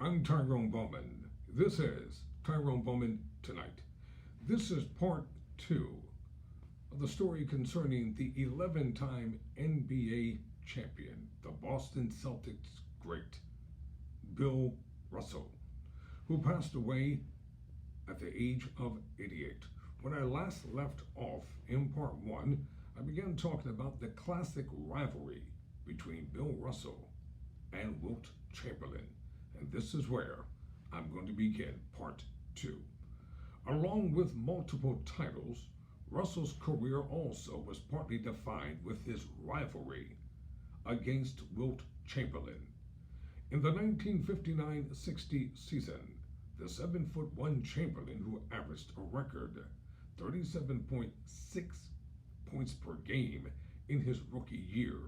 I'm Tyrone Bowman. This is Tyrone Bowman Tonight. This is part 2 of the story concerning the 11-time NBA champion, the Boston Celtics great, Bill Russell, who passed away at the age of 88. When I last left off in part 1, I began talking about the classic rivalry between Bill Russell and Wilt Chamberlain. And this is where I'm going to begin part 2. Along with multiple titles, Russell's career also was partly defined with his rivalry against Wilt Chamberlain. In the 1959-60 season, the 7'1" Chamberlain, who averaged a record 37.6 points per game in his rookie year,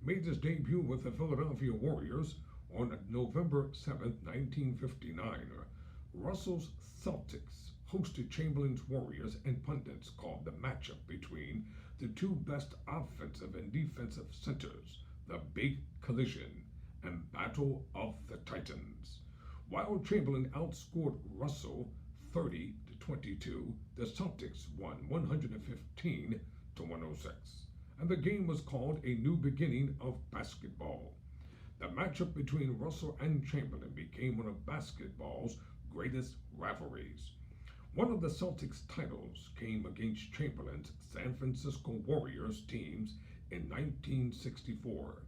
made his debut with the Philadelphia Warriors on November 7, 1959. Russell's Celtics hosted Chamberlain's Warriors, and pundits called the matchup between the two best offensive and defensive centers the Big Collision and Battle of the Titans. While Chamberlain outscored Russell 30-22, the Celtics won 115-106, and the game was called a new beginning of basketball. The matchup between Russell and Chamberlain became one of basketball's greatest rivalries. One of the Celtics' titles came against Chamberlain's San Francisco Warriors teams in 1964.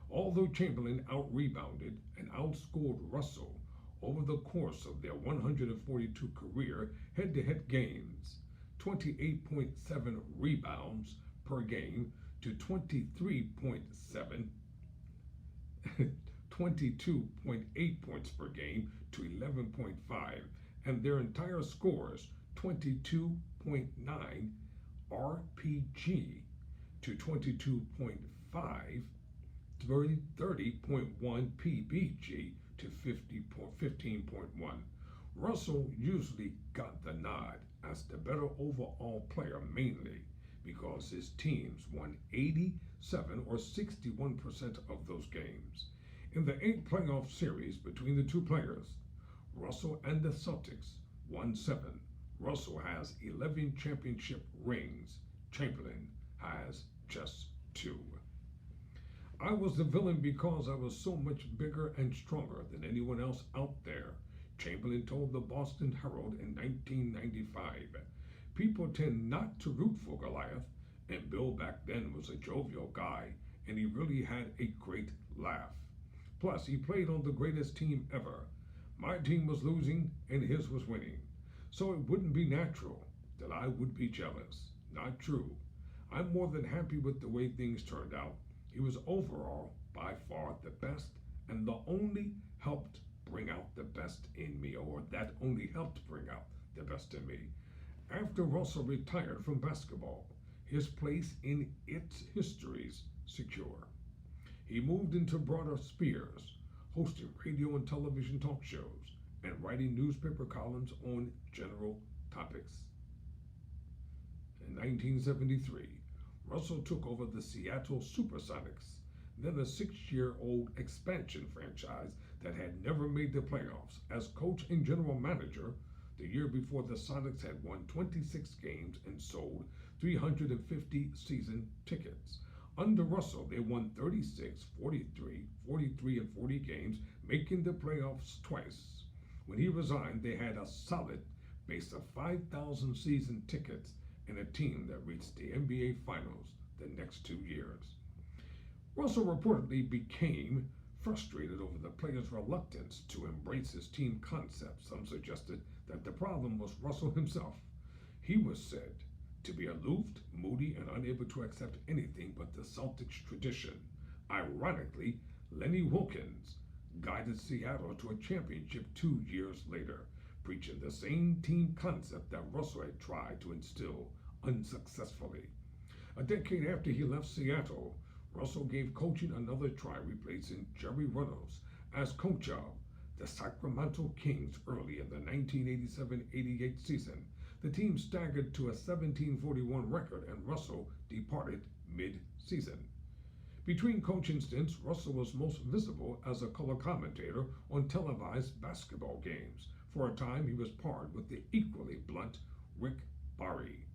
Although Chamberlain out-rebounded and outscored Russell over the course of their 142 career head-to-head games, 28.7 rebounds per game to 23.7 22.8 points per game to 11.5, and their entire scores 22.9 RPG to 22.5, 30.1 PBG to 15.1. Russell usually got the nod as the better overall player, mainly because his teams won 87 or 61% of those games. In the 8 playoff series between the two players, Russell and the Celtics won 7. Russell has 11 championship rings. Chamberlain has just 2. I was the villain because I was so much bigger and stronger than anyone else out there, Chamberlain told the Boston Herald in 1995. People tend not to root for Goliath, and Bill back then was a jovial guy, and he really had a great laugh. Plus, he played on the greatest team ever. My team was losing, and his was winning. So it wouldn't be natural that I would be jealous. Not true. I'm more than happy with the way things turned out. He was overall, by far, the best, and the only helped bring out the best in me, or that only helped bring out the best in me. After Russell retired from basketball, his place in its history's secure. He moved into broader spheres, hosting radio and television talk shows, and writing newspaper columns on general topics. In 1973, Russell took over the Seattle Supersonics, then a 6-year-old expansion franchise that had never made the playoffs. As coach and general manager, the year before, the Sonics had won 26 games and sold 350 season tickets. Under Russell, they won 36, 43, 43, and 40 games, making the playoffs twice. When he resigned, they had a solid base of 5,000 season tickets and a team that reached the NBA Finals the next 2 years. Russell reportedly became frustrated over the players' reluctance to embrace his team concept. Some suggested that the problem was Russell himself. He was said to be aloof, moody, and unable to accept anything but the Celtics tradition. Ironically, Lenny Wilkens guided Seattle to a championship 2 years later, preaching the same team concept that Russell had tried to instill unsuccessfully. A decade after he left Seattle, Russell gave coaching another try, replacing Jerry Reynolds as coach of the Sacramento Kings early in the 1987-88 season. The team staggered to a 17-41 record, and Russell departed mid-season. Between coaching stints, Russell was most visible as a color commentator on televised basketball games. For a time, he was paired with the equally blunt Rick Barry,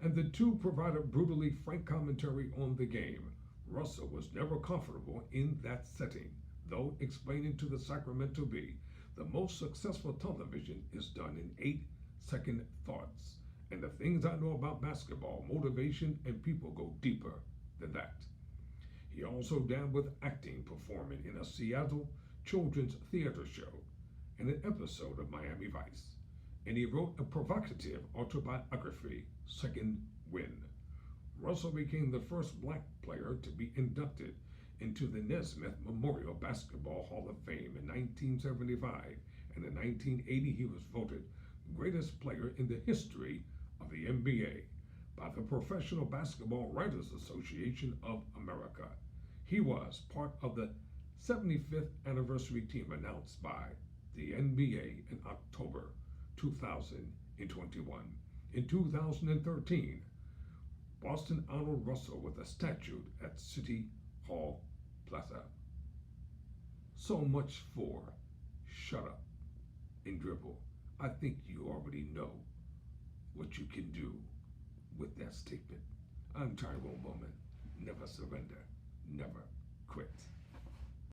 and the two provided brutally frank commentary on the game. Russell was never comfortable in that setting, though explaining to the Sacramento Bee, the most successful television is done in 8-second thoughts, and the things I know about basketball, motivation, and people go deeper than that. He also dabbled with acting, performing in a Seattle children's theater show and an episode of Miami Vice. And he wrote a provocative autobiography, Second Wind. Russell became the first black player to be inducted into the Nesmith Memorial Basketball Hall of Fame in 1975, and in 1980 he was voted greatest player in the history of the NBA by the Professional Basketball Writers Association of America. He was part of the 75th anniversary team announced by the NBA in October 2021. In 2013, Boston honored Russell with a statue at City Hall Plaza. So much for shut up and dribble. I think you already know what you can do with that statement. I'm Tyrone Bowman. Never surrender. Never quit.